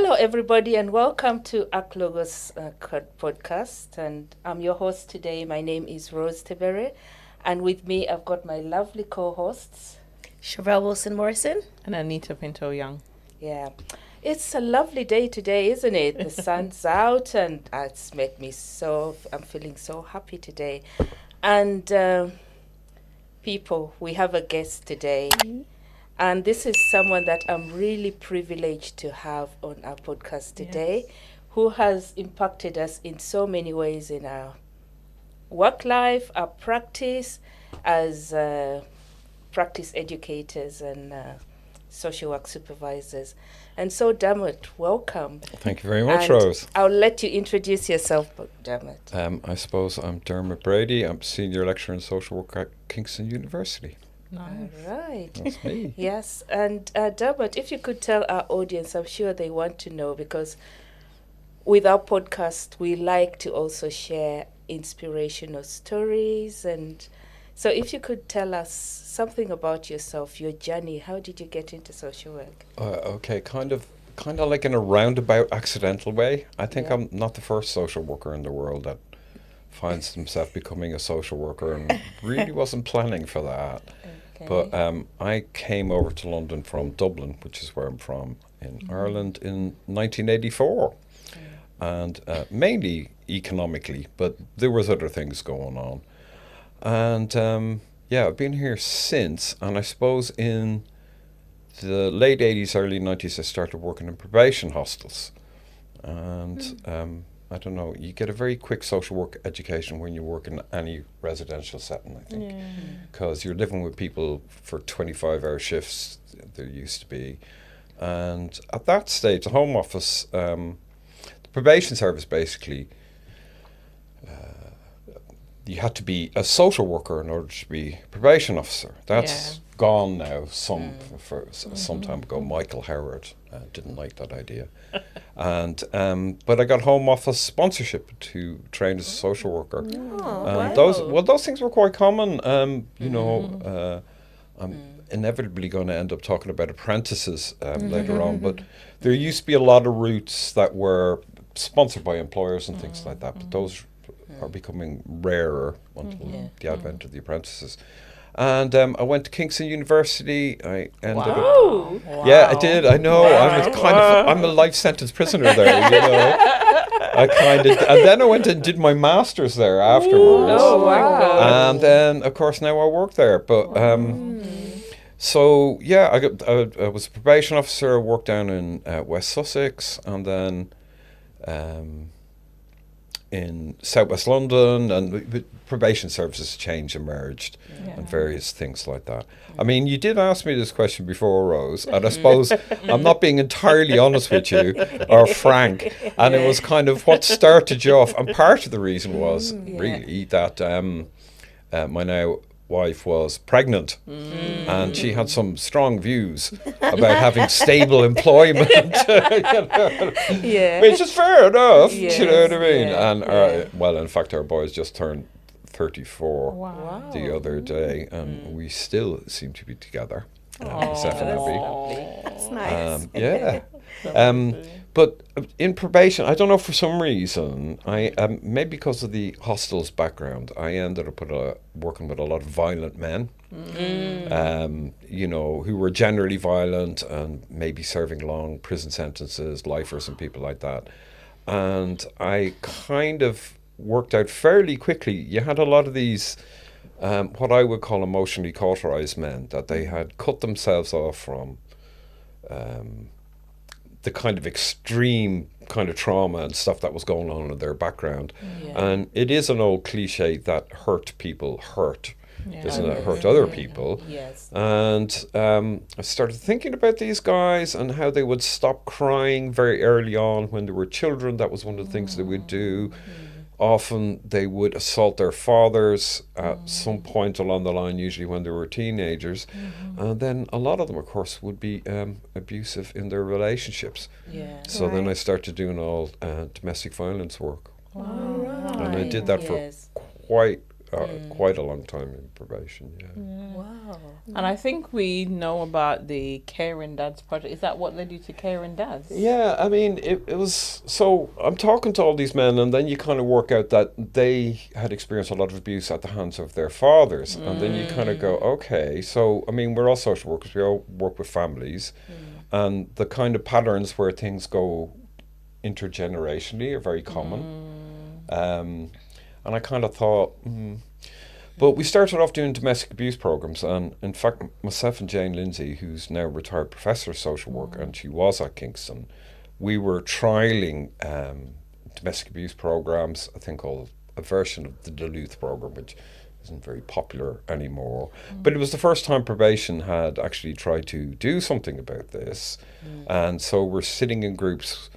Hello, everybody, and welcome to Aklogos podcast. And I'm your host today. My name is Rose Tebere, and with me, I've got my lovely co-hosts. Chevelle Wilson-Morrison. And Anita Pinto-Young. Yeah, it's a lovely day today, isn't it? The sun's out, and it's made me I'm feeling so happy today. And people, we have a guest today. And this is someone that I'm really privileged to have on our podcast today, who has impacted us in so many ways in our work life, our practice as practice educators and social work supervisors. And so, Dermot, welcome. Thank you very much, And Rose. I'll let you introduce yourself, Dermot. I suppose I'm Dermot Brady. I'm Senior Lecturer in Social Work at Kingston University. All right. That's me. Yes, and Dermot, if you could tell our audience, I'm sure they want to know, because with our podcast, we like to also share inspirational stories. And so if you could tell us something about yourself, your journey, how did you get into social work? Okay, kind of like in a roundabout accidental way. I think Yeah. I'm not the first social worker in the world that finds himself becoming a social worker, and really wasn't planning for that. Okay. But I came over to London from Dublin, which is where I'm from, in Ireland in 1984. And mainly economically, but there was other things going on. And I've been here since, and I suppose in the late 80s, early 90s, I started working in probation hostels. And I don't know, you get a very quick social work education when you work in any residential setting, I think. Because you're living with people for 25-hour shifts, there used to be. And at that stage, the Home Office, the probation service basically, you had to be a social worker in order to be a probation officer. That's gone now some time ago. Michael Howard didn't like that idea. And but I got Home Office sponsorship to train as a social worker. And those things were quite common. I'm inevitably going to end up talking about apprentices later on, but there used to be a lot of routes that were sponsored by employers and things like that, but those are becoming rarer until the advent of the apprentices. And I went to Kingston University. I ended up. Yeah, I did. I know. I'm a life sentence prisoner there. You know. And then I went and did my master's there afterwards. Oh, wow. And then, of course, now I work there. But so yeah, I was a probation officer. I worked down in West Sussex, and then in Southwest London, and probation services change emerged and various things like that. I mean, you did ask me this question before, Rose, and I suppose I'm not being entirely honest with you or frank, and it was kind of what started you off, and part of the reason was really that my now wife was pregnant, and she had some strong views about having stable employment, which is fair enough, you know what I mean? And in fact, our boys just turned 34 the other day, and we still seem to be together. That's nice. But in probation, I don't know, for some reason, I maybe because of the hostels background, I ended up working with a lot of violent men, who were generally violent and maybe serving long prison sentences, lifers and people like that. And I kind of worked out fairly quickly. You had a lot of these, what I would call emotionally cauterized men, that they had cut themselves off from the kind of extreme kind of trauma and stuff that was going on in their background. And it is an old cliche that hurt people hurt, doesn't it? Hurt other people. Yes. And I started thinking about these guys and how they would stop crying very early on when they were children. That was one of the things they would do. Often they would assault their fathers at some point along the line, usually when they were teenagers. And then a lot of them, of course, would be abusive in their relationships. So then I started doing all domestic violence work. And I did that for quite quite a long time in probation, yeah. Wow. And I think we know about the Caring Dads project. Is that what led you to Caring Dads? Yeah, I mean, it was, so I'm talking to all these men, and then you kind of work out that they had experienced a lot of abuse at the hands of their fathers. And then you kind of go, okay, so, I mean, we're all social workers, we all work with families, and the kind of patterns where things go intergenerationally are very common. And I kind of thought, but we started off doing domestic abuse programs, and in fact, myself and Jane Lindsay, who's now retired professor of social work, and she was at Kingston, we were trialing domestic abuse programs, I think called a version of the Duluth program, which isn't very popular anymore. But it was the first time probation had actually tried to do something about this. And so we're sitting in groups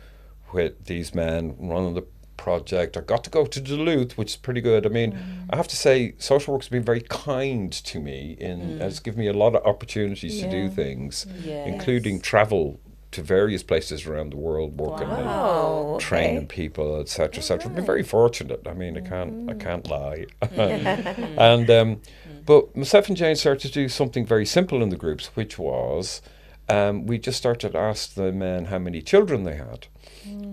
with these men running the project. I got to go to Duluth, which is pretty good. I mean, I have to say, social work's been very kind to me in has given me a lot of opportunities to do things, including travel to various places around the world, working and training people, etc., etc. I've been very fortunate. I mean, I can't lie. And but myself and Jane started to do something very simple in the groups, which was we just started to ask the men how many children they had.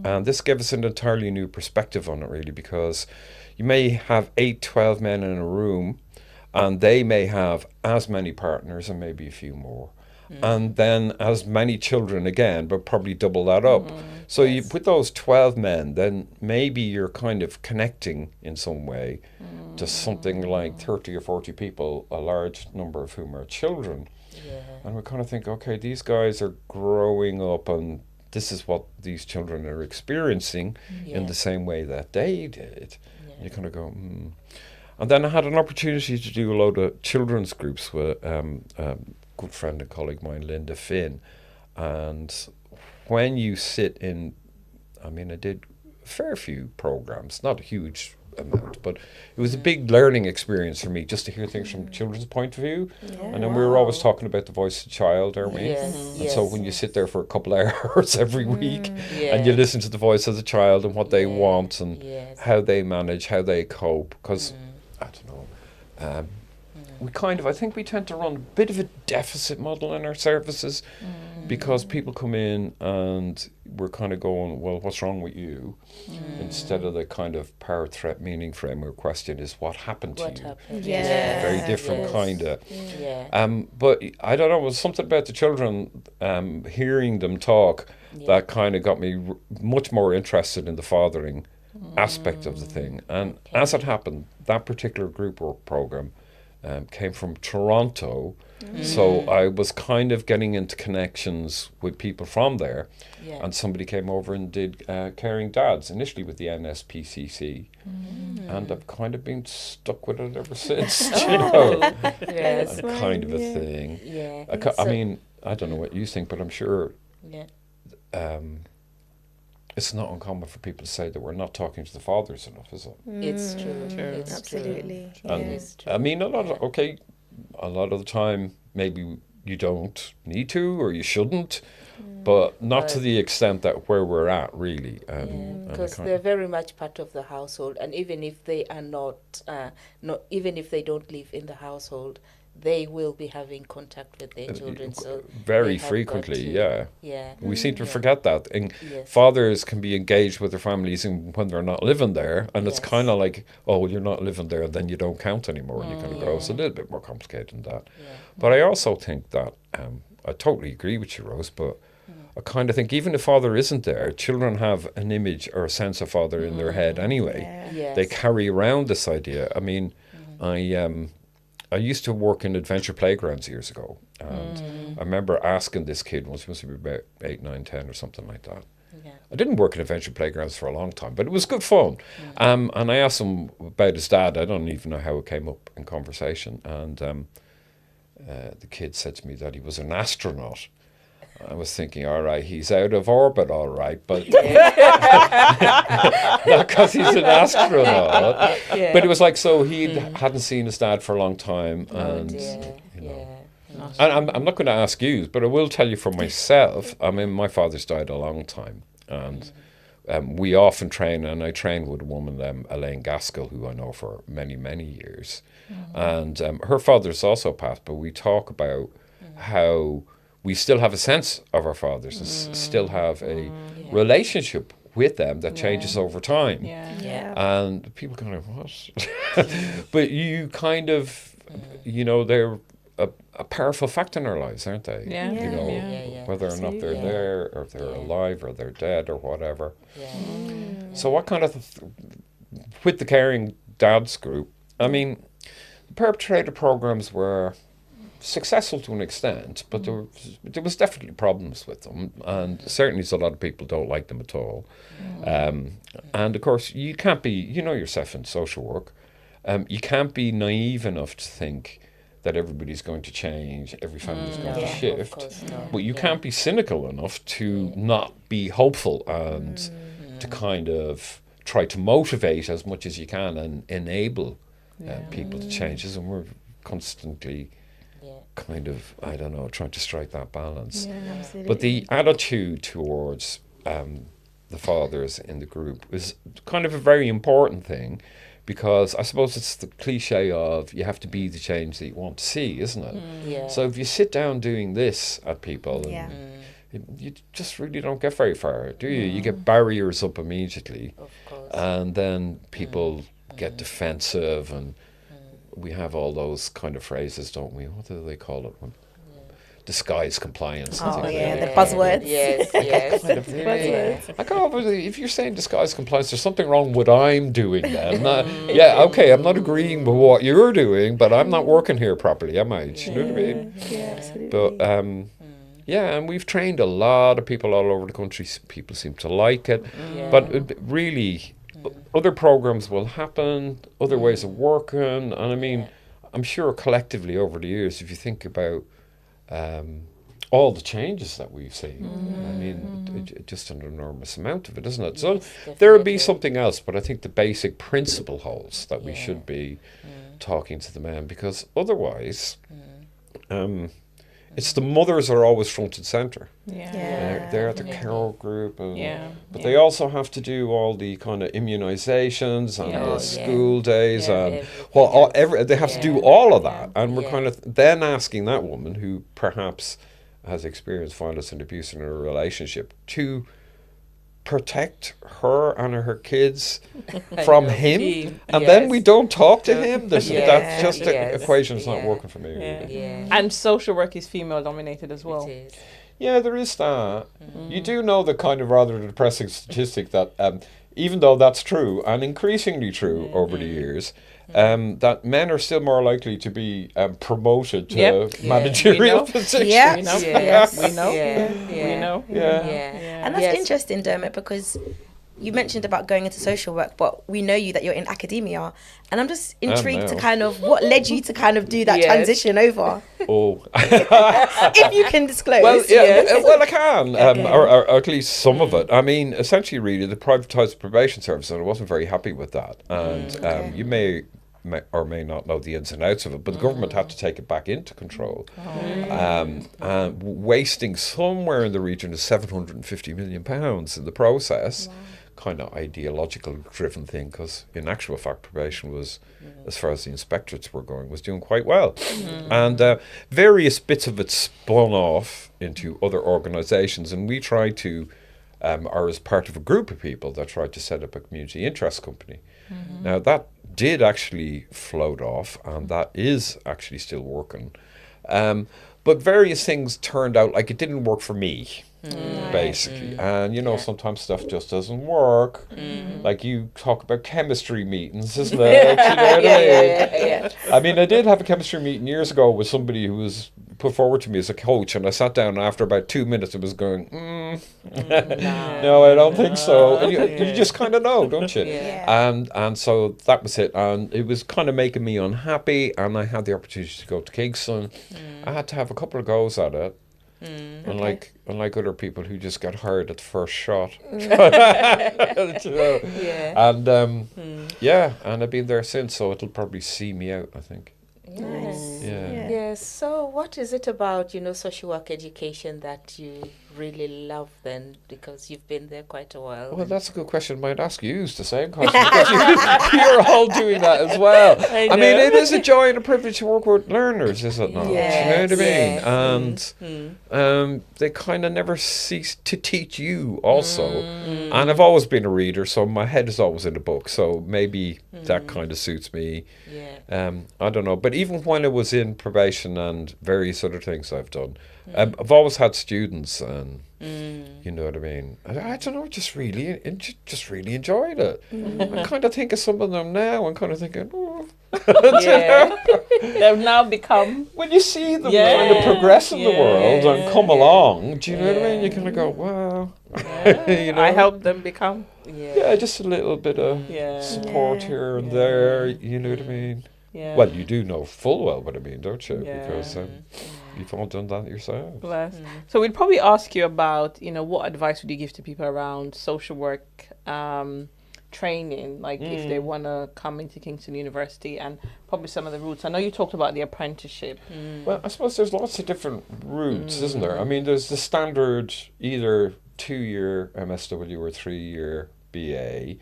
And this gave us an entirely new perspective on it, really, because you may have 8, 12 men in a room, and they may have as many partners and maybe a few more. And then as many children again, but probably double that up. So you put those 12 men, then maybe you're kind of connecting in some way to something like 30 or 40 people, a large number of whom are children. And we kind of think, okay, these guys are growing up, and this is what these children are experiencing in the same way that they did. You kind of go, And then I had an opportunity to do a load of children's groups with good friend and colleague of mine, Linda Finn. And when you sit in, I mean, I did a fair few programs, not a huge amount, but it was a big learning experience for me just to hear things from children's point of view. And then we were always talking about the voice of the child, aren't we? And so when you sit there for a couple of hours every week and you listen to the voice of the child and what they want and how they manage, how they cope, because I don't know, we kind of, I think we tend to run a bit of a deficit model in our services because people come in and we're kind of going, well, what's wrong with you? Instead of the kind of power, threat, meaning framework question is what happened to you? Happened? It's a very different kind of. But I don't know, it was something about the children, hearing them talk that kind of got me much more interested in the fathering aspect of the thing. And as it happened, that particular group work program came from Toronto, so I was kind of getting into connections with people from there, and somebody came over and did Caring Dads, initially with the NSPCC, and I've kind of been stuck with it ever since, you know, kind of a thing. I mean, I don't know what you think, but I'm sure it's not uncommon for people to say that we're not talking to the fathers enough, is it? It's true. It's Absolutely. True. And It is true. I mean, a lot of the time, maybe you don't need to or you shouldn't, but not to the extent that where we're at, really. Because they're very much part of the household, and even if they are not, even if they don't live in the household, they will be having contact with their children. So very frequently, yeah. We seem to forget that. And fathers can be engaged with their families when they're not living there, and it's kind of like, oh, well, you're not living there, then you don't count anymore, and you kind of go, it's a little bit more complicated than that. But I also think that, I totally agree with you, Rose, but I kind of think even if father isn't there, children have an image or a sense of father in their head anyway. They carry around this idea. I mean, I used to work in adventure playgrounds years ago, and I remember asking this kid once, he must be about 8, 9, 10 or something like that. I didn't work in adventure playgrounds for a long time, but it was good fun. And I asked him about his dad. I don't even know how it came up in conversation. And the kid said to me that he was an astronaut. I was thinking, all right, he's out of orbit, all right, but not because he's an astronaut. But it was like, so he hadn't seen his dad for a long time, and you know. And I'm not going to ask you, but I will tell you for myself. I mean, my father's died a long time, and we often train, and I train with a woman, Elaine Gaskell, who I know for many, many years. And her father's also passed, but we talk about how we still have a sense of our fathers and still have a relationship with them that changes over time. And people kind of, what? But you kind of, they're a powerful fact in our lives, aren't they? Whether or not they're there, or if they're alive, or they're dead, or whatever. So what kind of, with the Caring Dads group, I mean, the perpetrator programs were successful to an extent, but there was definitely problems with them, and certainly a lot of people don't like them at all. And of course, you can't be, yourself in social work, you can't be naive enough to think that everybody's going to change, every family's going to shift, but you can't be cynical enough to not be hopeful and to kind of try to motivate as much as you can and enable people to change. And we're constantly kind of, I don't know, trying to strike that balance. But the attitude towards the fathers in the group is kind of a very important thing, because I suppose it's the cliche of you have to be the change that you want to see, isn't it? So if you sit down doing this at people, you just really don't get very far, do you? You get barriers up immediately, and then people get defensive, and we have all those kind of phrases, don't we? What do they call it? Disguise compliance. The buzzwords. Buzzwords. I can't believe if you're saying disguise compliance, there's something wrong with what I'm doing then. I'm not agreeing with what you're doing, but I'm not working here properly, am I? Do you know what I mean? Absolutely. But and we've trained a lot of people all over the country. People seem to like it, but really, other programs will happen, other ways of working, and I mean, I'm sure collectively over the years, if you think about all the changes that we've seen, I mean, just an enormous amount of it, isn't it? So there will be something else, but I think the basic principle holds that we should be talking to the men, because otherwise, it's the mothers are always front and centre. They're the care group, but they also have to do all the kind of immunisations and the school days, and they have to do all of that. And we're kind of then asking that woman, who perhaps has experienced violence and abuse in her relationship, to protect her and her kids from him, and then we don't talk to him. That's just the equation's not working for me. And social work is female dominated as well. Yeah, there is that. You do know the kind of rather depressing statistic that even though that's true, and increasingly true over the years, that men are still more likely to be promoted to managerial positions. We know. And that's interesting, Dermot, because you mentioned about going into social work, but we know you that you're in academia, and I'm just intrigued to kind of what led you to kind of do that transition over. If you can disclose. Well, I can, or at least some of it. I mean, essentially, really, the privatised probation service, and I wasn't very happy with that. And you may or may not know the ins and outs of it, but the government had to take it back into control, wasting somewhere in the region of £750 million in the process. Kind of ideological driven thing, because in actual fact probation was, as far as the inspectorates were going, was doing quite well, and various bits of it spun off into other organisations, and we tried to or as part of a group of people that tried to set up a community interest company. Now that did actually float off, and that is actually still working, but various things turned out like it didn't work for me. Basically, and sometimes stuff just doesn't work. Like you talk about chemistry meetings, isn't it? I mean, I did have a chemistry meeting years ago with somebody who was put forward to me as a coach, and I sat down, and after about 2 minutes I was going, no, I don't think so. And you just kind of know, don't you? And so that was it, and it was kind of making me unhappy, and I had the opportunity to go to Kingston. I had to have a couple of goes at it. Unlike other people who just get hired at the first shot. And and I've been there since, so it'll probably see me out, I think. Nice. Yes. So what is it about, social work education that you really love then, because you've been there quite a while? Well, that's a good question. Might ask you the same question because you're all doing that as well. I mean, it is a joy and a privilege to work with learners, is it not? Yes, Do you know what I mean? And they kind of never cease to teach you also. And I've always been a reader, so my head is always in a book. So maybe that kind of suits me. I don't know. But even when I was in probation and various other things I've done, I've always had students, and you know what I mean. I don't know, just really enjoyed it. I kind of think of some of them now. I'm kind of thinking, they've now become. When you see them kind of progress in the world and come along, do you know what I mean? You kind of go, wow. I helped them become. Just a little bit of support here and there. You know what I mean. Well, you do know full well what I mean, don't you? Because you've all done that yourself. Bless. So we'd probably ask you about, what advice would you give to people around social work training, like if they want to come into Kingston University, and probably some of the routes. I know you talked about the apprenticeship. Well, I suppose there's lots of different routes, isn't there? I mean, there's the standard either 2-year MSW or 3-year BA.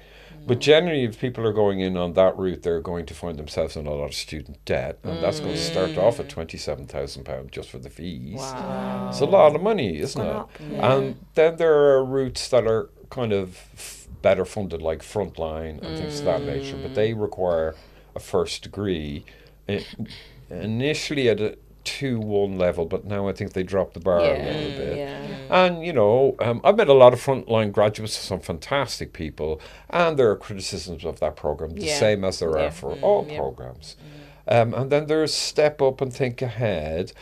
But generally, if people are going in on that route, they're going to find themselves in a lot of student debt, and that's going to start off at £27,000 just for the fees. Wow. It's a lot of money, isn't it? And then there are routes that are kind of better funded, like frontline and things of that nature, but they require a first degree. Initially at a 2-1 level, but now I think they dropped the bar a little bit. And I've met a lot of frontline graduates, some fantastic people, and there are criticisms of that program, the same as there are for all programs. And then there's Step Up and Think Ahead,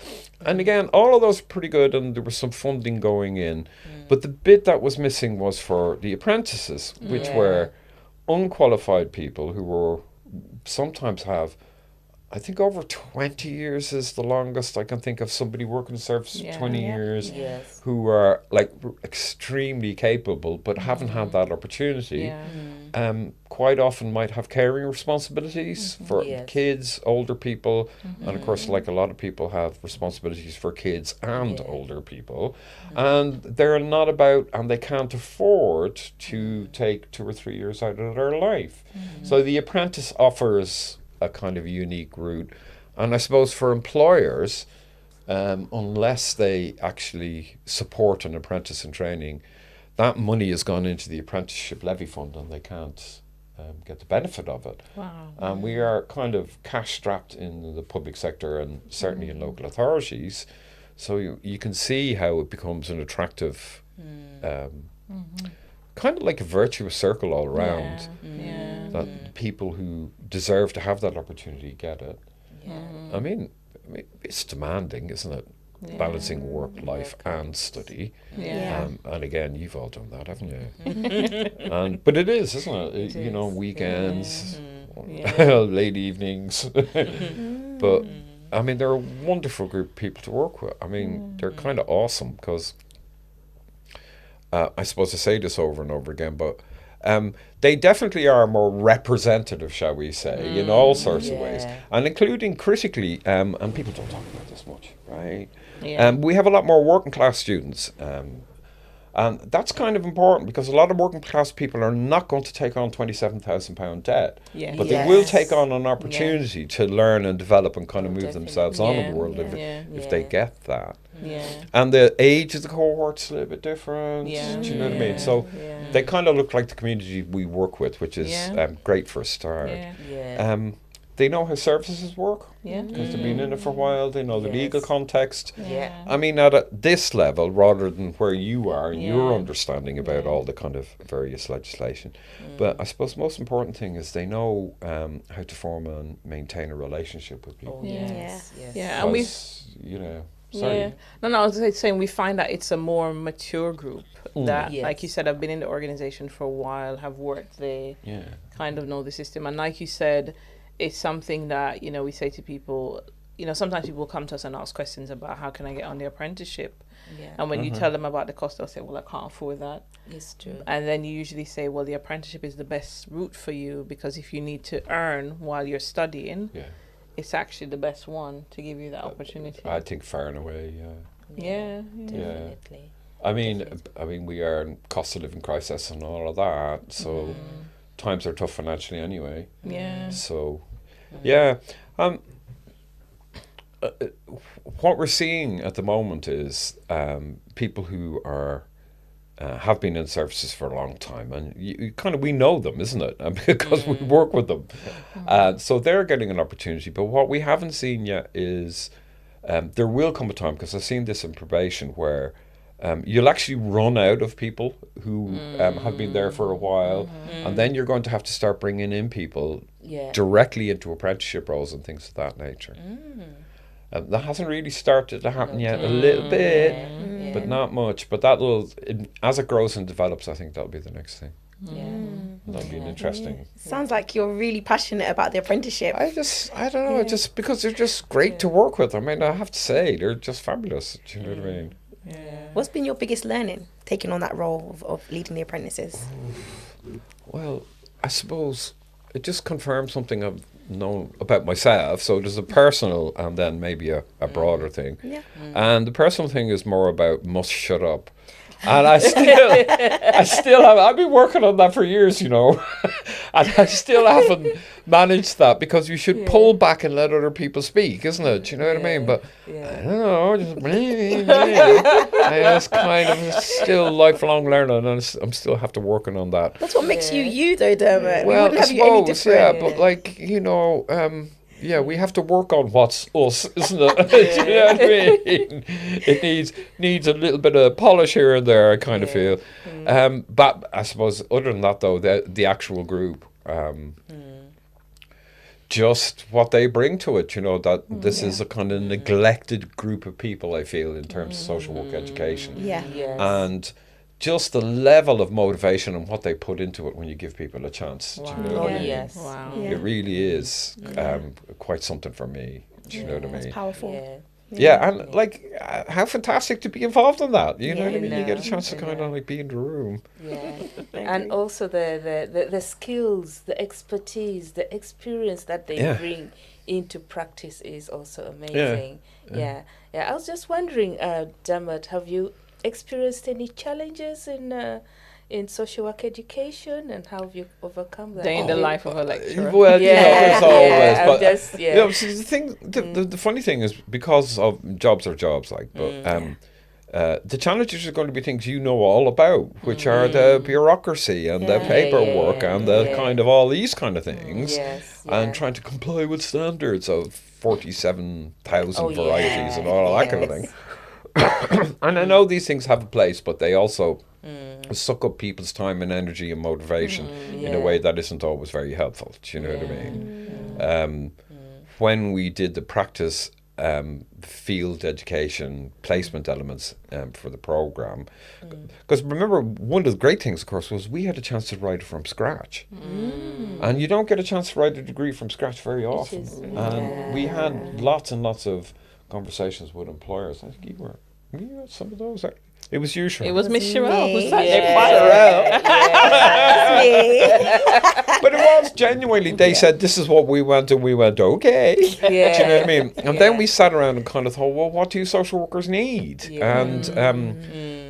and again, all of those are pretty good, and there was some funding going in, but the bit that was missing was for the apprentices, which were unqualified people who were sometimes have, I think, over 20 years is the longest I can think of somebody working in service 20 years who are like extremely capable but haven't had that opportunity. Quite often might have caring responsibilities for kids, older people, and of course, like a lot of people have responsibilities for kids and older people, and they're not about, and they can't afford to take 2 or 3 years out of their life. So the apprentice offers a kind of unique route, and I suppose for employers, unless they actually support an apprentice in training, that money has gone into the apprenticeship levy fund and they can't get the benefit of it. And we are kind of cash strapped in the public sector and certainly in local authorities, so you can see how it becomes an attractive kind of like a virtuous circle all around. That people who deserve to have that opportunity get it. I mean, it's demanding, isn't it? Balancing work, life, and study. And again, you've all done that, haven't you? But it is, isn't it? Weekends, late evenings. But I mean, they're a wonderful group of people to work with. I mean, they're kind of awesome because I suppose I say this over and over again, but they definitely are more representative, shall we say, in all sorts of ways, and including critically, and people don't talk about this much, right? We have a lot more working class students, and that's kind of important because a lot of working class people are not going to take on £27,000 debt, but they will take on an opportunity to learn and develop and kind of move themselves on in the world if they get that. And the age of the cohort's a little bit different. Do you know what I mean? So they kind of look like the community we work with, which is great for a start. They know how services work because they've been in it for a while. They know the legal context. I mean, at this level, rather than where you are and your understanding about all the kind of various legislation. But I suppose the most important thing is they know how to form and maintain a relationship with people. And we, Sorry. No, I was saying we find that it's a more mature group that, like you said, have been in the organization for a while, have worked there, kind of know the system. And like you said, it's something that, we say to people, sometimes people come to us and ask questions about how can I get on the apprenticeship? And when you tell them about the cost, they'll say, well, I can't afford that. It's true. And then you usually say, well, the apprenticeship is the best route for you because if you need to earn while you're studying, it's actually the best one to give you that opportunity. I think far and away, Yeah. Definitely. I mean, we are in cost of living crisis and all of that, so times are tough financially anyway. Yeah. So, yeah. What we're seeing at the moment is people who are have been in services for a long time, and you kind of, we know them, isn't it? Because we work with them. So they're getting an opportunity. But what we haven't seen yet is there will come a time, because I've seen this in probation, where you'll actually run out of people who have been there for a while, and then you're going to have to start bringing in people directly into apprenticeship roles and things of that nature. That hasn't really started to happen yet, a little bit, but not much. But as it grows and develops, I think that'll be the next thing. That'll be an interesting. Sounds like you're really passionate about the apprenticeship. I don't know, just because they're just great to work with. I mean, I have to say, they're just fabulous. Do you know what I mean? What's been your biggest learning taking on that role of leading the apprentices? Well, I suppose it just confirms something I've known about myself. So there's a personal and then maybe a broader thing. Yeah. And the personal thing is more about must shut up. And I still have, I've been working on that for years, and I still haven't managed that, because you should pull back and let other people speak, isn't it? Do you know what I mean? But I don't know, it's kind of still lifelong learning, and I'm still have to working on that. That's what makes you though, Dermot. Well, we wouldn't have you any different. But we have to work on what's us, isn't it? Do you know what I mean? It needs a little bit of polish here and there, I kind of feel. But I suppose, other than that, though, the actual group, just what they bring to it, that this is a kind of neglected group of people, I feel, in terms of social work education. Yeah. Yes. And just the level of motivation and what they put into it when you give people a chance. Wow. Do you know what I mean? Yes. Wow. Yeah. It really is quite something for me. Do you know what I mean? That's powerful. And how fantastic to be involved in that. You know what I mean? You get a chance to kind of be in the room. Yeah. And also the skills, the expertise, the experience that they bring into practice is also amazing. Yeah. I was just wondering, Dermot, have you experienced any challenges in social work education, and how have you overcome that? Day in the life of a lecturer. Well, as always. But the funny thing is, because of jobs are jobs, the challenges are going to be things you know all about, which are the bureaucracy and the paperwork and the kind of all these kind of things, and trying to comply with standards of 47,000 varieties and all that kind of thing. And I know these things have a place, but they also suck up people's time and energy and motivation in a way that isn't always very helpful. Do you know what I mean? When we did the practice field education placement elements for the programme, because remember, one of the great things, of course, was we had a chance to write it from scratch. And you don't get a chance to write a degree from scratch very often. And we had lots and lots of conversations with employers. I think you were some of those. It was you, Cheryl. It was Miss Cheryl who sat But it was genuinely, they said, this is what we want, and we went, okay. Do you know what I mean? And then we sat around and kind of thought, well, what do social workers need? And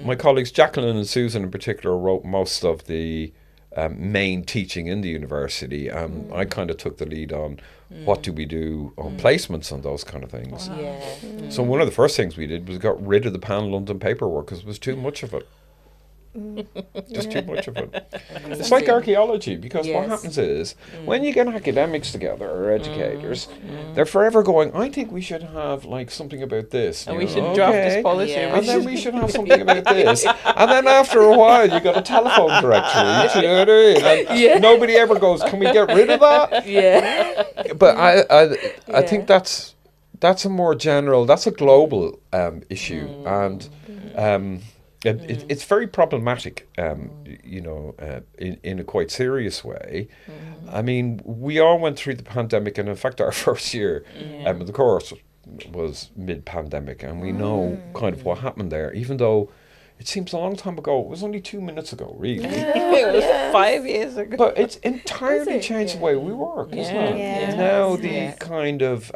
my colleagues, Jacqueline and Susan in particular, wrote most of the main teaching in the university. I kind of took the lead on what do we do on placements and those kind of things. Wow. So one of the first things we did was got rid of the Pan London paperwork, because it was too much of it. Just too much of it. It's like archaeology, because what happens is when you get academics together or educators, they're forever going, I think we should have something about this, and we should draft this policy, and then we should have something about this, and then after a while you got a telephone directory. You know what I mean? And nobody ever goes, can we get rid of that? But I think that's a more general, that's a global issue, and it's very problematic, in a quite serious way. I mean, we all went through the pandemic, and in fact, our first year of the course was mid-pandemic, and we know kind of what happened there. Even though it seems a long time ago. It was only 2 minutes ago, really. It was 5 years ago. But it's entirely changed the way we work, isn't it? Yeah. Now the kind of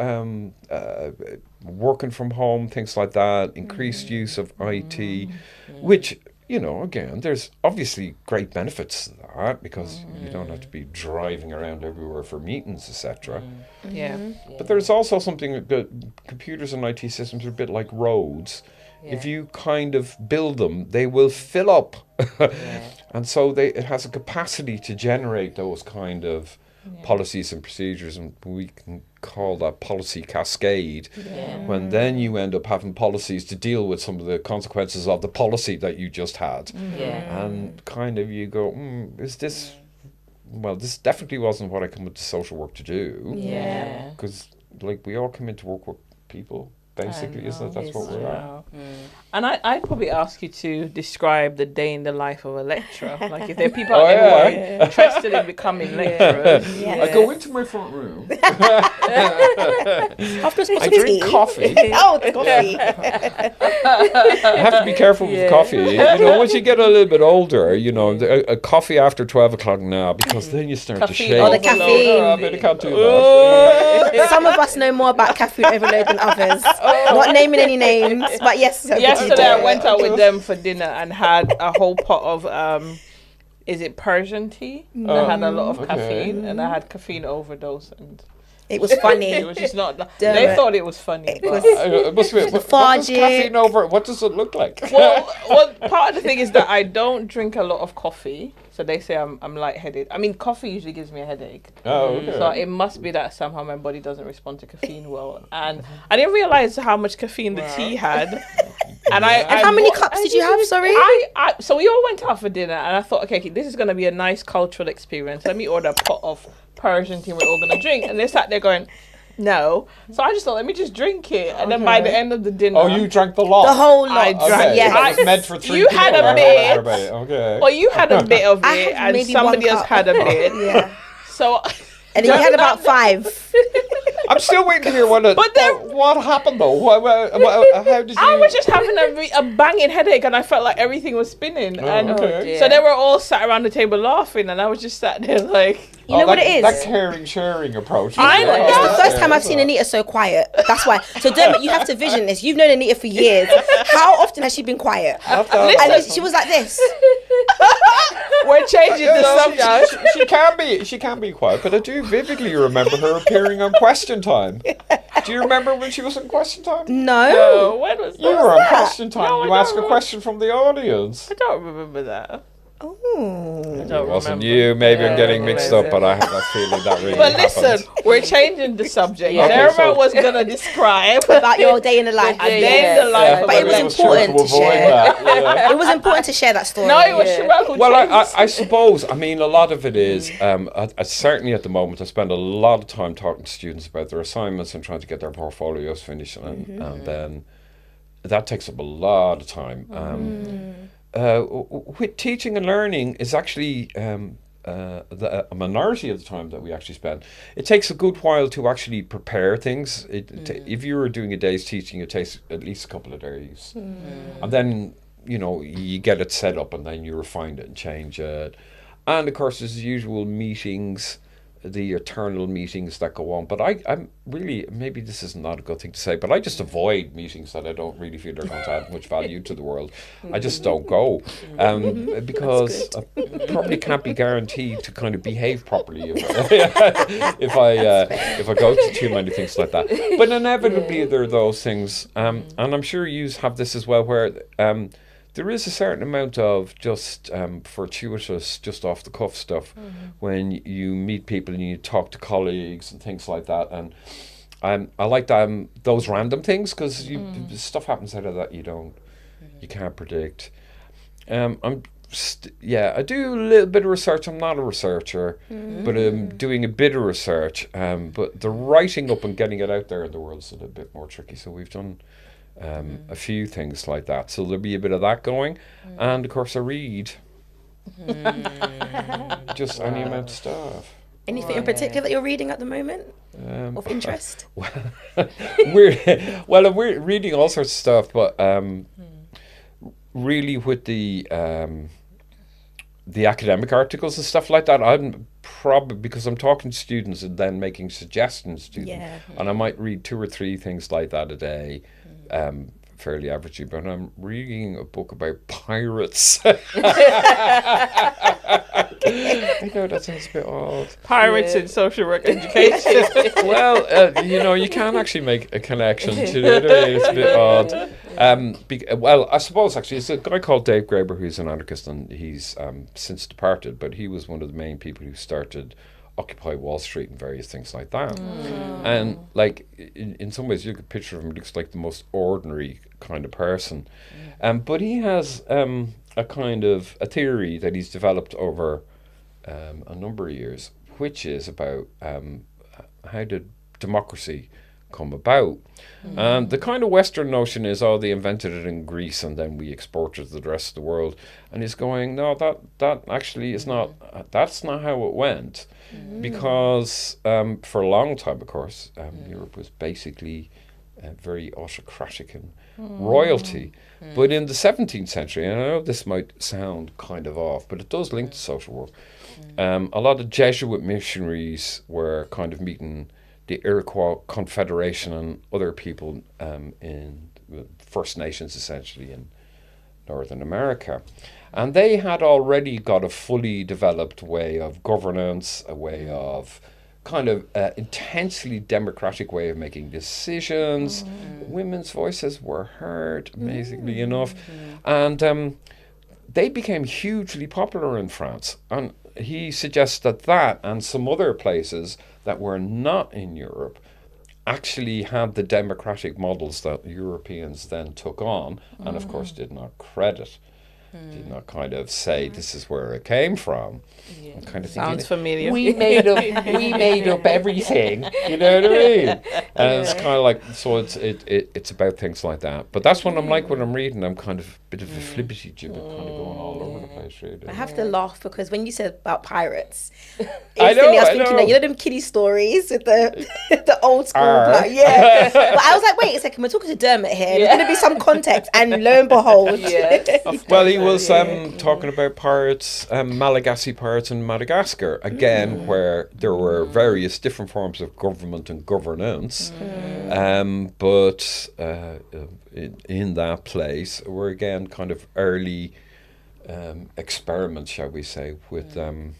working from home, things like that, increased use of IT, which, you know, again, there's obviously great benefits to that because you don't have to be driving around everywhere for meetings, etc. But there's also something that computers and IT systems are a bit like roads. If you kind of build them, they will fill up. And so it has a capacity to generate those kind of policies and procedures, and we can call that policy cascade, when then you end up having policies to deal with some of the consequences of the policy that you just had. And kind of you go, is this, well, this definitely wasn't what I come into social work to do. Because like we all come into work with people. Basically, isn't it? That's what we're at. And I'd probably ask you to describe the day in the life of a lecturer. Like if there are people out there who are interested in becoming lecturers. I go into my front room. I drink coffee. Coffee. You have to be careful with coffee. You know, once you get a little bit older, you know, a coffee after 12 o'clock now, because then you start to shake. Oh, the caffeine. I can't do that. Some of us know more about caffeine overload than others. Not naming any names, but yes. Yesterday I went out with them for dinner and had a whole pot of is it Persian tea? That had a lot of caffeine, and I had caffeine overdose, and it was funny. It was just not. They thought it was funny. It must be. What does caffeine over? What does it look like? Well, part of the thing is that I don't drink a lot of coffee, so they say I'm lightheaded. I mean, coffee usually gives me a headache. Oh, okay. So it must be that somehow my body doesn't respond to caffeine well, and I didn't realize how much caffeine the tea had. And how many cups did you have? Sorry. So we all went out for dinner, and I thought, okay, this is going to be a nice cultural experience. Let me order a pot of Persian tea we're all going to drink. And they sat there going, no. So I just thought, let me just drink it. And then by the end of the dinner... Oh, you drank the lot? The whole lot. I drank, yes. It was meant for 3 you people. Had a bit. Okay. Well, you had a bit of it, and somebody else had a bit. So... And then you had about 5. I'm still waiting to hear what happened though. How did you? I was just having a banging headache, and I felt like everything was spinning. So they were all sat around the table laughing, and I was just sat there like. You know what it is? That caring, sharing approach. I know. It's the first time I've seen Anita so quiet. That's why. So Dermot, you have to vision this. You've known Anita for years. How often has she been quiet? And she was like this. We're changing the subject. She can be quiet, but I do vividly remember her appearing on Question Time. Do you remember when she was on Question Time? No. When was you were on Question Time. No, you asked a question from the audience. I don't remember that. Oh, it wasn't you. Maybe I'm getting mixed up, but I have that feeling that really happened. Listen, we're changing the subject. Dermot was going to describe about your day in the life. A day in the life. But it was important to share. It was important to share that story. No, it was Well, I suppose, I mean, a lot of it is, certainly at the moment, I spend a lot of time talking to students about their assignments and trying to get their portfolios finished, and then that takes up a lot of time. With teaching and learning is actually a minority of the time that we actually spend. It takes a good while to actually prepare things. If you were doing a day's teaching, it takes at least a couple of days. And then, you know, you get it set up and then you refine it and change it. And of course, there's the usual meetings, the eternal meetings that go on. But I'm really, maybe this is not a good thing to say, but I just avoid meetings that I don't really feel are going to add much value to the world. I just don't go because I probably can't be guaranteed to kind of behave properly if I go to too many things like that. But inevitably there are those things, and I'm sure you have this as well, where there is a certain amount of just fortuitous, just off the cuff stuff when you meet people and you talk to colleagues and things like that. And I like those random things because stuff happens out of that you can't predict. I do a little bit of research. I'm not a researcher, but I'm doing a bit of research. But the writing up and getting it out there in the world is a little bit more tricky. So we've done a few things like that. So there'll be a bit of that going. And of course I read. Just any amount of stuff. Anything in particular that you're reading at the moment of interest? We're reading all sorts of stuff, but really with the academic articles and stuff like that, I'm probably, because I'm talking to students and then making suggestions to them, and I might read 2 or 3 things like that a day, fairly averagely, but I'm reading a book about pirates. I know that sounds a bit odd. Pirates in social work education. Well, you can actually make a connection to it. It's a bit odd. Well, I suppose actually it's a guy called Dave Graeber who's an anarchist, and he's since departed, but he was one of the main people who started Occupy Wall Street and various things like that. And like in some ways you could picture him, he looks like the most ordinary kind of person. But he has a kind of a theory that he's developed over a number of years, which is about how did democracy come about. And the kind of Western notion is, they invented it in Greece and then we exported it to the rest of the world. And he's going, no, that actually is not, that's not how it went. Because for a long time, of course, Europe was basically very autocratic and royalty. But in the 17th century, and I know this might sound kind of off, but it does link to social work. A lot of Jesuit missionaries were kind of meeting the Iroquois Confederation and other people in First Nations, essentially, in Northern America. And they had already got a fully developed way of governance, a way of kind of intensely democratic way of making decisions. Women's voices were heard, amazingly enough. And they became hugely popular in France. And he suggests that and some other places that were not in Europe actually had the democratic models that Europeans then took on, and of course did not credit, did not kind of say this is where it came from. Yeah. Kind of Sounds familiar. We made up everything. You know what I mean? And it's kind of like, so it's about things like that. But that's what I'm like when I'm reading. I'm kind of a bit of a flippity gibbet, kind of going all over the place. Really. I have to laugh because when you said about pirates, instantly I was thinking that them kiddie stories with the old school. But I was like, wait a second, we're talking to Dermot here. There's going to be some context, and lo and behold, well, he was talking about pirates, Malagasy pirates in Madagascar, again, where there were various different forms of government and governance, but in that place were again kind of early experiments, shall we say, with kind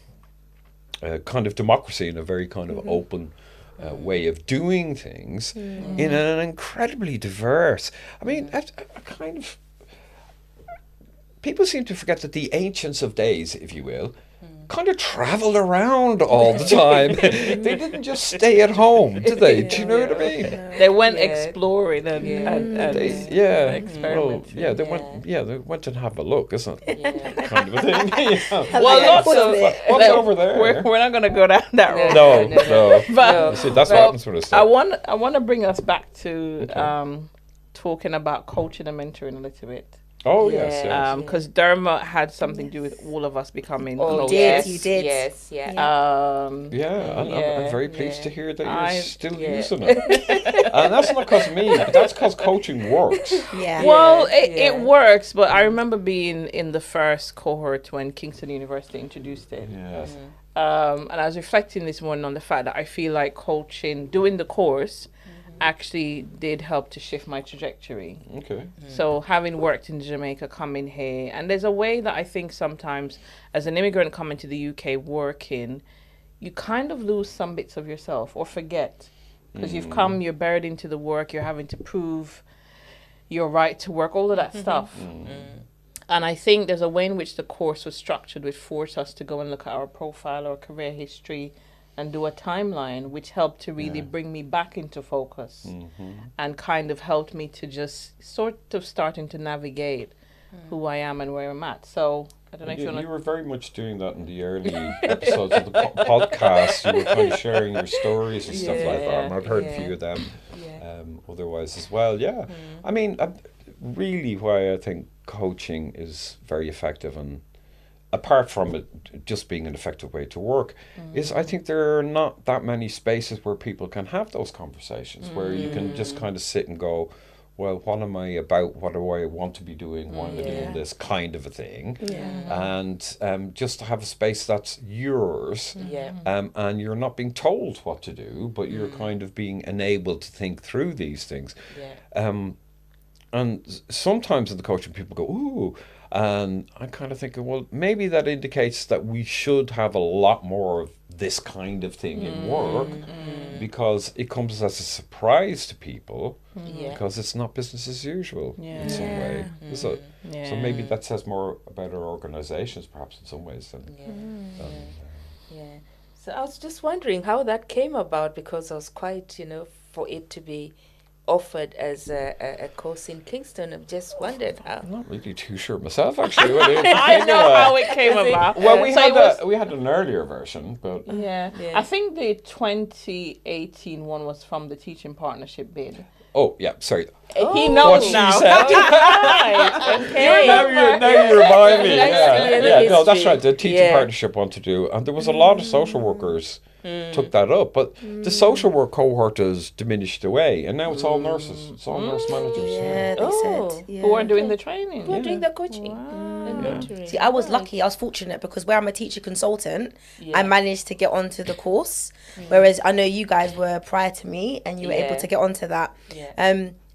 of democracy in a very kind of open way of doing things in an incredibly diverse. I mean, I kind of. People seem to forget that the ancients of days, if you will, kind of travelled around all the time. They didn't just stay at home, did they? Do you know what I mean? They went exploring and experimenting. They went and have a look, isn't it? Kind of a thing. Well, what's over there? We're not going to go down that road. No. But see, that's what happens with us. I want to bring us back to talking about coaching and mentoring a little bit. Oh, yes. Because Dermot had something to do with all of us becoming coaches. You did. Yes, I'm very pleased to hear that you're still using it. And that's not because of me, that's because coaching works. Well, it works, but I remember being in the first cohort when Kingston University introduced it. Yes. And I was reflecting this morning on the fact that I feel like coaching, doing the course, actually did help to shift my trajectory. Okay. So having worked in Jamaica, coming here, and there's a way that I think sometimes as an immigrant coming to the UK working, you kind of lose some bits of yourself or forget, because you've come, you're buried into the work, you're having to prove your right to work, all of that stuff. And I think there's a way in which the course was structured which forced us to go and look at our profile or career history and do a timeline, which helped to really bring me back into focus and kind of helped me to just sort of starting to navigate who I am and where I'm at. So I don't know if you were very much doing that in the early episodes of the podcast. You were kind of sharing your stories and stuff like that. And I've heard a few of them otherwise as well. Yeah. I mean, really why I think coaching is very effective, and apart from it just being an effective way to work, is I think there are not that many spaces where people can have those conversations, where you can just kind of sit and go, well, what am I about? What do I want to be doing? Why am I doing this kind of a thing? And just to have a space that's yours, and you're not being told what to do, but you're kind of being enabled to think through these things. And sometimes in the coaching, people go, ooh, and I'm kind of thinking, well, maybe that indicates that we should have a lot more of this kind of thing in work, because it comes as a surprise to people, because it's not business as usual in some way, is it? So maybe that says more about our organisations, perhaps, in some ways. So I was just wondering how that came about, because I was quite, for it to be offered as a course in Kingston. I've just wondered how. I'm not really too sure myself, actually. I know how it came about. Well, we had an earlier version, but I think the 2018 one was from the teaching partnership bid. Oh, yeah, sorry. He knows now. Right. Okay. Now you remind me. No, that's right. The teaching partnership wanted to do, and there was a lot of social workers took that up, but the social work cohort has diminished away, and now it's all nurses. It's all nurse managers. Yeah, they said. Who are doing the training. Who are doing the coaching. See, I was lucky. I was fortunate because where I'm a teacher consultant, I managed to get onto the course, whereas I know you guys were prior to me, and you were able to get onto that.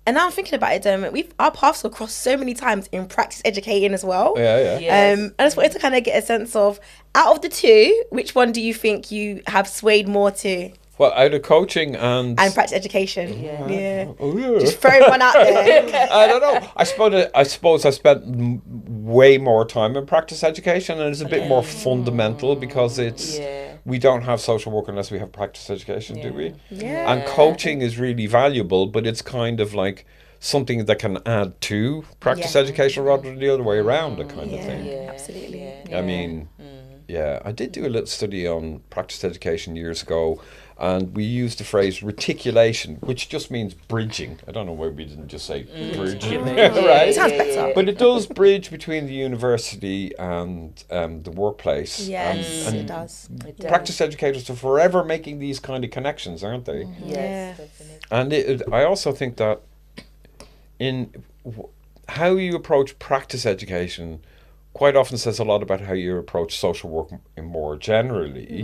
And now I'm thinking about it, Dermot, our paths have crossed so many times in practice educating as well. I just wanted to kind of get a sense of, out of the two, which one do you think you have swayed more to? Well, out of coaching and practice education. Just throwing one out there. I don't know. I suppose I spent way more time in practice education, and it's a bit more fundamental, because it's we don't have social work unless we have practice education, do we? And coaching is really valuable, but it's kind of like something that can add to practice education rather than the other way around, a kind of thing. Absolutely. I mean, I did do a little study on practice education years ago, and we used the phrase reticulation, which just means bridging. I don't know why we didn't just say bridging, right? It sounds better. But it does bridge between the university and the workplace. Yes, and it does. Practice educators are forever making these kind of connections, aren't they? Yes, definitely. And I also think that in how you approach practice education quite often says a lot about how you approach social work more generally.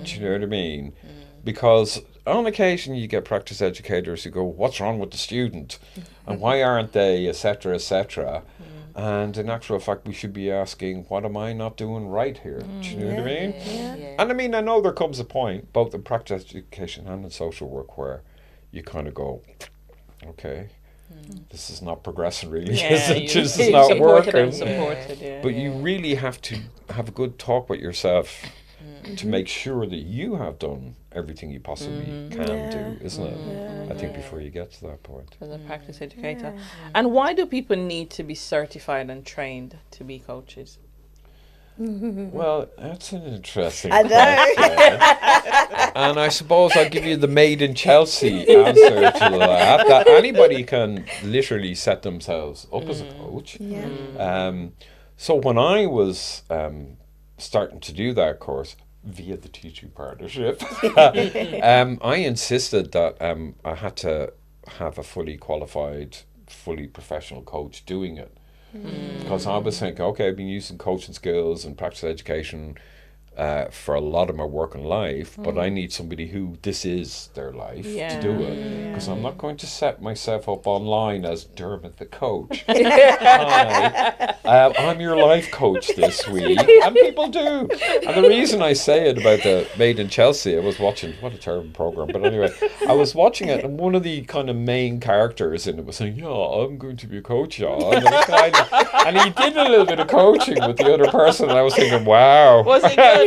Do you know what I mean? Because on occasion you get practice educators who go, what's wrong with the student? And why aren't they, etc., etc. And in actual fact, we should be asking, what am I not doing right here? Do you know what I mean? And I mean, I know there comes a point, both in practice education and in social work, where you kind of go, okay, this is not progressing really, is it? This is not working. But you really have to have a good talk with yourself to make sure that you have done everything you possibly can do, isn't it? I think before you get to that point. As a practice educator. And why do people need to be certified and trained to be coaches? Well, that's an interesting I know. question. And I suppose I'll give you the made in Chelsea answer to that anybody can literally set themselves up as a coach. So when I was starting to do that course via the teaching partnership, I insisted that I had to have a fully qualified, fully professional coach doing it. Because I was thinking, okay, I've been using coaching skills and practice education for a lot of my work in life, but I need somebody who this is their life to do it. Because I'm not going to set myself up online as Dermot the coach. Hi, I'm your life coach this week. And people do. And the reason I say it about the Made in Chelsea, I was watching, what a terrible program, but anyway, I was watching it, and one of the kind of main characters in it was saying, I'm going to be a coach, and, and he did a little bit of coaching with the other person, and I was thinking, wow. Was it good?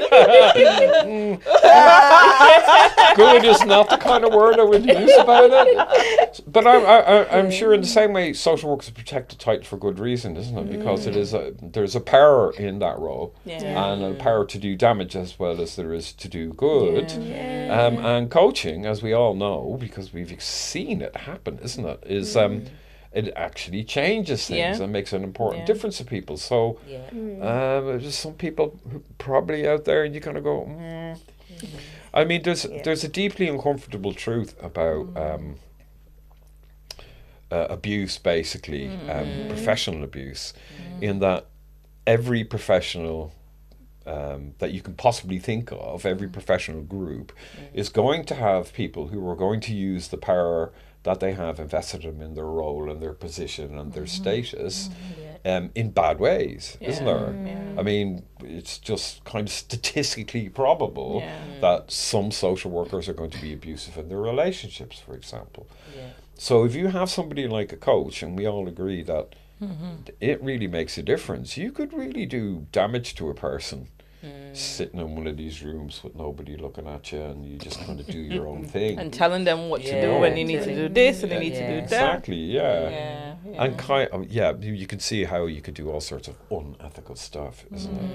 Good is not the kind of word I would use about it. But I'm sure in the same way social work is a protected title for good reason, isn't it? Because it is there's a power in that role, and a power to do damage as well as there is to do good. And coaching, as we all know, because we've seen it happen, isn't it, is it actually changes things and makes an important difference to people. So there's some people who probably out there, and you kind of go, I mean, there's a deeply uncomfortable truth about abuse, basically, professional abuse, in that every professional that you can possibly think of, every professional group, is going to have people who are going to use the power that they have invested in their role and their position and their status in bad ways, isn't there? I mean, it's just kind of statistically probable that some social workers are going to be abusive in their relationships, for example. So if you have somebody like a coach, and we all agree that it really makes a difference, you could really do damage to a person sitting in one of these rooms with nobody looking at you, and you just kind of do your own thing and telling them what to do, and you need to do this and you need to do that. Exactly, and kind of, you can see how you could do all sorts of unethical stuff, isn't it?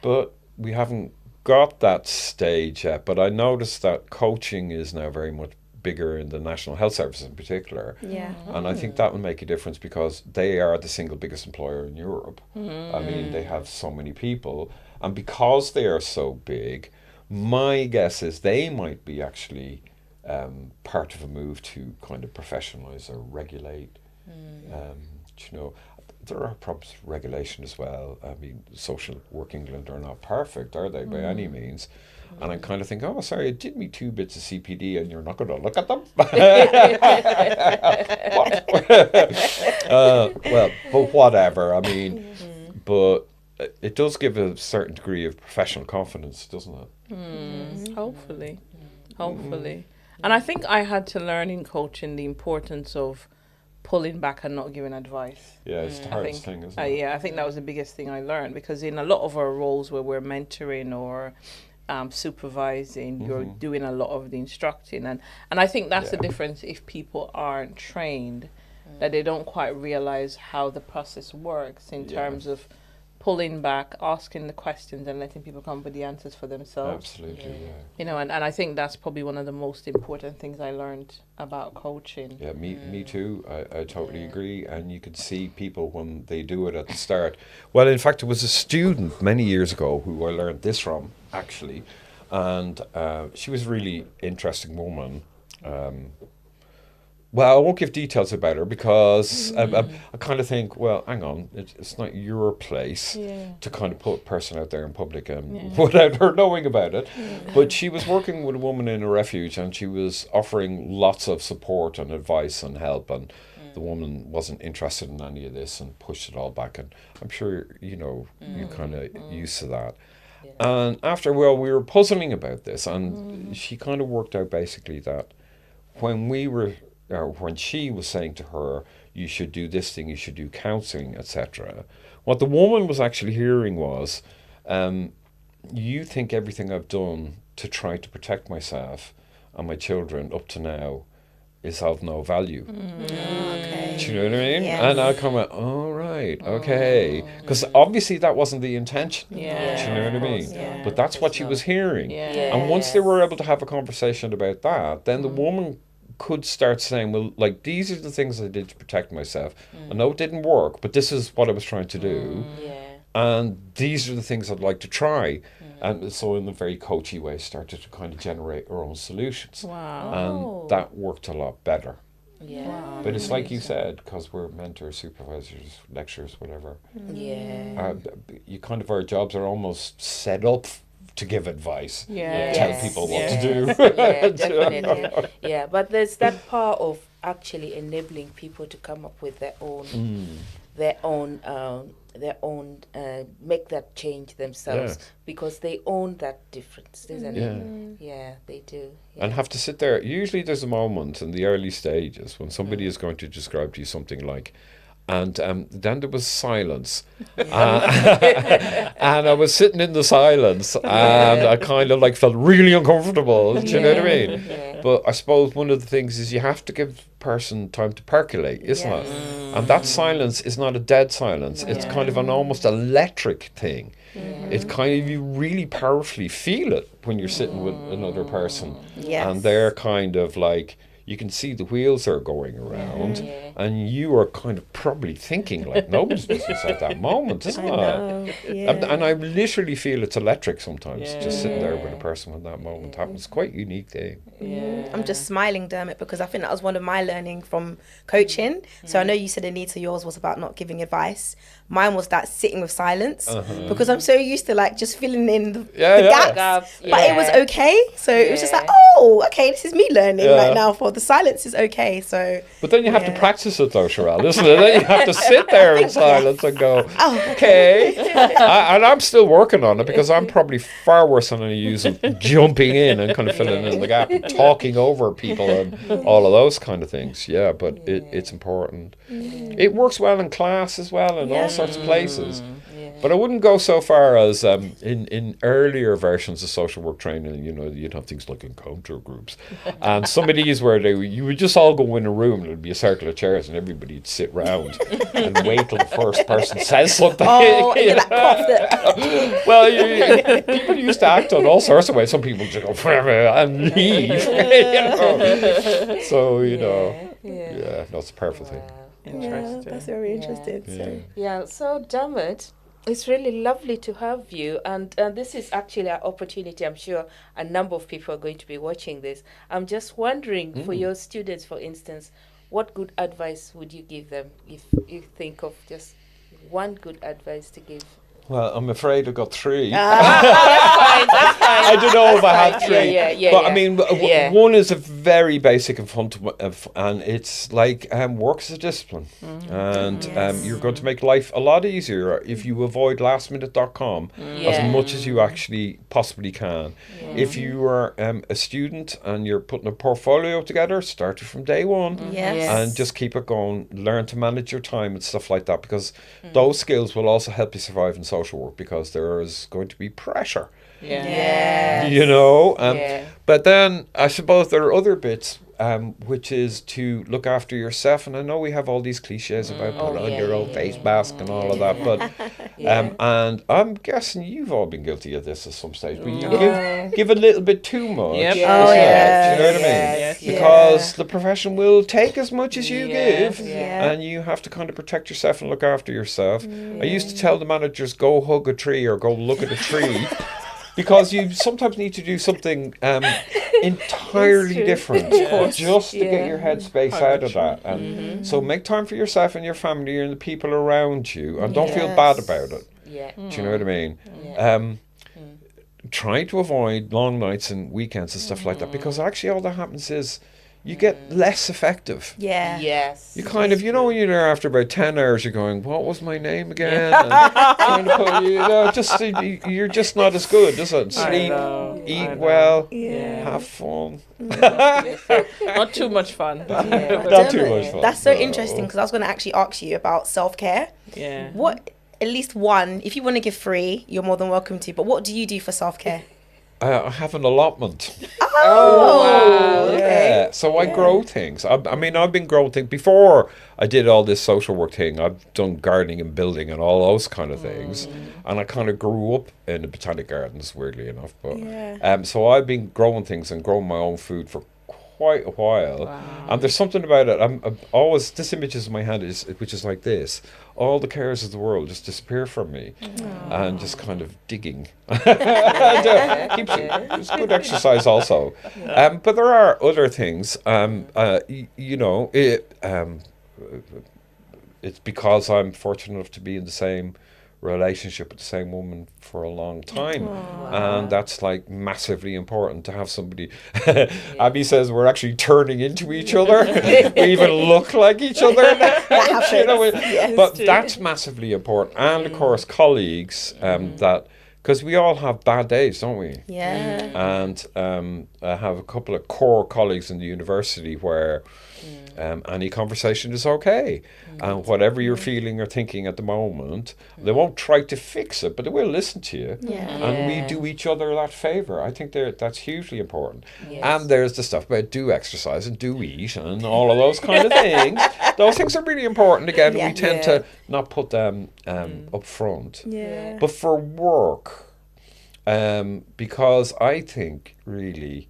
But we haven't got that stage yet. But I noticed that coaching is now very much bigger in the National Health Service in particular. And I think that will make a difference, because they are the single biggest employer in Europe. I mean, they have so many people, and because they are so big, my guess is they might be actually part of a move to kind of professionalize or regulate. You know, there are problems with regulation as well. I mean, social work England are not perfect, are they, by any means? And I kind of think, oh, sorry, it did me 2 bits of CPD and you're not going to look at them? Well, but whatever. I mean, but it does give a certain degree of professional confidence, doesn't it? Hopefully. And I think I had to learn in coaching the importance of pulling back and not giving advice. Yeah, it's the hardest thing, isn't it? Yeah, I think that was the biggest thing I learned, because in a lot of our roles where we're mentoring or supervising, you're doing a lot of the instructing, and I think that's the difference. If people aren't trained, that they don't quite realize how the process works in terms of pulling back, asking the questions, and letting people come up with the answers for themselves. Absolutely, You know, and I think that's probably one of the most important things I learned about coaching. Yeah, me too. I totally agree. And you could see people when they do it at the start. Well, in fact, it was a student many years ago who I learned this from, actually. And she was a really interesting woman. Well, I won't give details about her, because I kind of think, well, hang on, it's not your place to kind of put a person out there in public without her knowing about it. But she was working with a woman in a refuge, and she was offering lots of support and advice and help, and the woman wasn't interested in any of this and pushed it all back. And I'm sure, you know, you're kind of used to that. And after a while, we were puzzling about this, and she kind of worked out basically that when she was saying to her, you should do this thing, you should do counselling, etc., what the woman was actually hearing was, you think everything I've done to try to protect myself and my children up to now is of no value. Okay. Do you know what I mean? Yes. And I come out, oh, right, okay. Because obviously that wasn't the intention. Do you know what I mean? But that's what she was hearing. And once they were able to have a conversation about that, then the woman could start saying, well, like, these are the things I did to protect myself. I know it didn't work, but this is what I was trying to do. And these are the things I'd like to try. And so in a very coachy way, started to kind of generate our own solutions. And that worked a lot better. But it's like you said, because we're mentors, supervisors, lecturers, whatever. You kind of, our jobs are almost set up to give advice, tell people what to do. Definitely. But there's that part of actually enabling people to come up with their own make that change themselves, because they own that difference, isn't it? Yeah, they do. And have to sit there. Usually there's a moment in the early stages when somebody is going to describe to you something like, and then there was silence. And I was sitting in the silence, and I kind of like felt really uncomfortable. Do you know what I mean? But I suppose one of the things is you have to give the person time to percolate, isn't it? And that silence is not a dead silence. It's kind of an almost electric thing. It's kind of, you really powerfully feel it when you're sitting with another person. And they're kind of like, you can see the wheels are going around, And you are kind of probably thinking like nobody's business at that moment, isn't it? And I literally feel it's electric sometimes, just sitting there with a person when that moment happens. It's quite a unique thing. I'm just smiling, Dermot, because I think that was one of my learning from coaching. So I know you said, Anita, yours was about not giving advice. Mine was that sitting with silence, because I'm so used to like just filling in the gaps, but it was okay. So it was just like, oh, okay, this is me learning right now. For the silence is okay. So, but then you have to practice it though, Sherelle, isn't it? Then you have to sit there in silence and go, okay. And I'm still working on it, because I'm probably far worse than I use of jumping in and kind of filling in the gap and talking over people and all of those kind of things. Yeah, but it's important. It works well in class as well, in all sorts of places. But I wouldn't go so far as in earlier versions of social work training, you'd have things like encounter groups. And some of these where you would just all go in a room and there'd be a circle of chairs and everybody'd sit round and wait till the first person says something. Well, people used to act on all sorts of ways. Some people just go and leave. So, that's a perfect thing. Interesting. That's very interesting. So Dermot, it's really lovely to have you, and this is actually an opportunity. I'm sure a number of people are going to be watching this. I'm just wondering, for your students, for instance, what good advice would you give them if you think of just one good advice to give? Well, I'm afraid I've got 3. That's fine. I don't know if I have 3. But I mean, one is a very basic and fundamental, and it's like work as a discipline. And you're going to make life a lot easier if you avoid lastminute.com as much as you actually possibly can. If you are a student and you're putting a portfolio together, start it from day one. And just keep it going. Learn to manage your time and stuff like that, because those skills will also help you survive in social work, because there is going to be pressure. But then I suppose there are other bits, which is to look after yourself. And I know we have all these cliches about put on your own face mask and all of that, but and I'm guessing you've all been guilty of this at some stage, but you give a little bit too much. Do you know what I mean? Because the profession will take as much as you give, and you have to kind of protect yourself and look after yourself. I used to tell the managers, go hug a tree or go look at a tree. Because you sometimes need to do something entirely different just to get your headspace out of that. And so make time for yourself and your family and the people around you, and don't feel bad about it. Do you know what I mean? Try to avoid long nights and weekends and stuff like that, because actually all that happens is you get less effective. You kind of, when you're there after about 10 hours, you're going, what was my name again? And trying to put, you're just not as good, is it? Sleep, eat well, have fun. Not too much fun. Not too much fun. That's so interesting, because I was going to actually ask you about self-care. What, at least one, if you want to give 3, you're more than welcome to, but what do you do for self-care? I have an allotment. Wow. Yeah. So I grow things. I mean, I've been growing things. Before I did all this social work thing, I've done gardening and building and all those kind of things. And I kind of grew up in the botanic gardens, weirdly enough. But so I've been growing things and growing my own food for quite a while. And there's something about it. I'm always, this image is in my hand, which is like this. All the cares of the world just disappear from me, and just kind of digging. It's good exercise also. But there are other things. It's because I'm fortunate enough to be in the same relationship with the same woman for a long time. And that's like massively important to have somebody. Abby says we're actually turning into each other. We even look like each other. But that's massively important. And of course colleagues, that, because we all have bad days, don't we? And I have a couple of core colleagues in the university where any conversation is okay. And whatever you're feeling or thinking at the moment, they won't try to fix it, but they will listen to you. And we do each other that favour. I think that's hugely important. And there's the stuff about do exercise and do eat and all of those kind of things. Those things are really important. Again, we tend to not put them up front. But for work, because I think really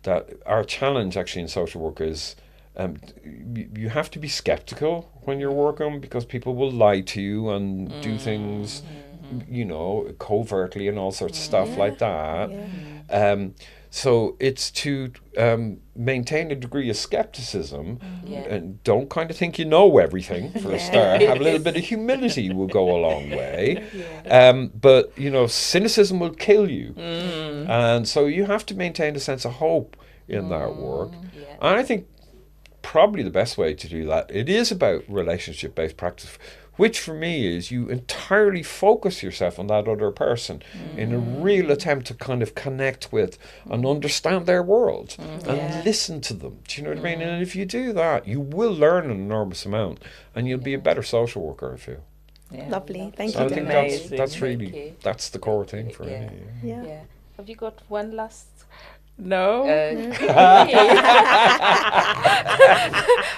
that our challenge actually in social work is you have to be skeptical when you're working, because people will lie to you and do things, you know, covertly and all sorts of stuff like that. So it's to maintain a degree of skepticism, and don't kind of think you know everything for a start. Have a little bit of humility will go a long way. But, you know, cynicism will kill you. And so you have to maintain a sense of hope in that work. And I think probably the best way to do that, it is about relationship-based practice, which for me is you entirely focus yourself on that other person in a real attempt to kind of connect with and understand their world and listen to them. Do you know what I mean? And if you do that, you will learn an enormous amount, and you'll be a better social worker, I feel. Lovely. Thank So you. I think that's really, that's the core thing for me. Yeah. Have you got one last? No.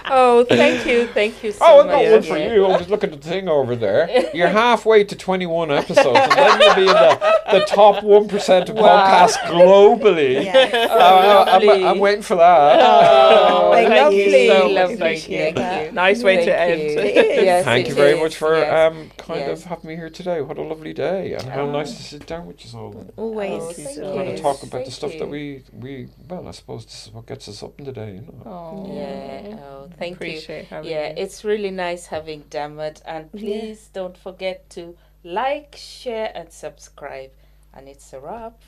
Oh, thank you so much. I've got one for you. I was looking at the thing over there. You're halfway to 21 episodes, and then you'll be in the top 1% of podcasts globally. I'm waiting for that. Oh, thank you so much. Lovely. Thank you. Nice way to end. Yes, thank you very much for kind of having me here today. What a lovely day, and how nice to sit down with you all. Always. Kind of talk about the stuff that we well, I suppose this is what gets us up in the day, you Thank know. you. Appreciate having you. It's really nice having Dermot, and please don't forget to like, share, and subscribe. And it's a wrap.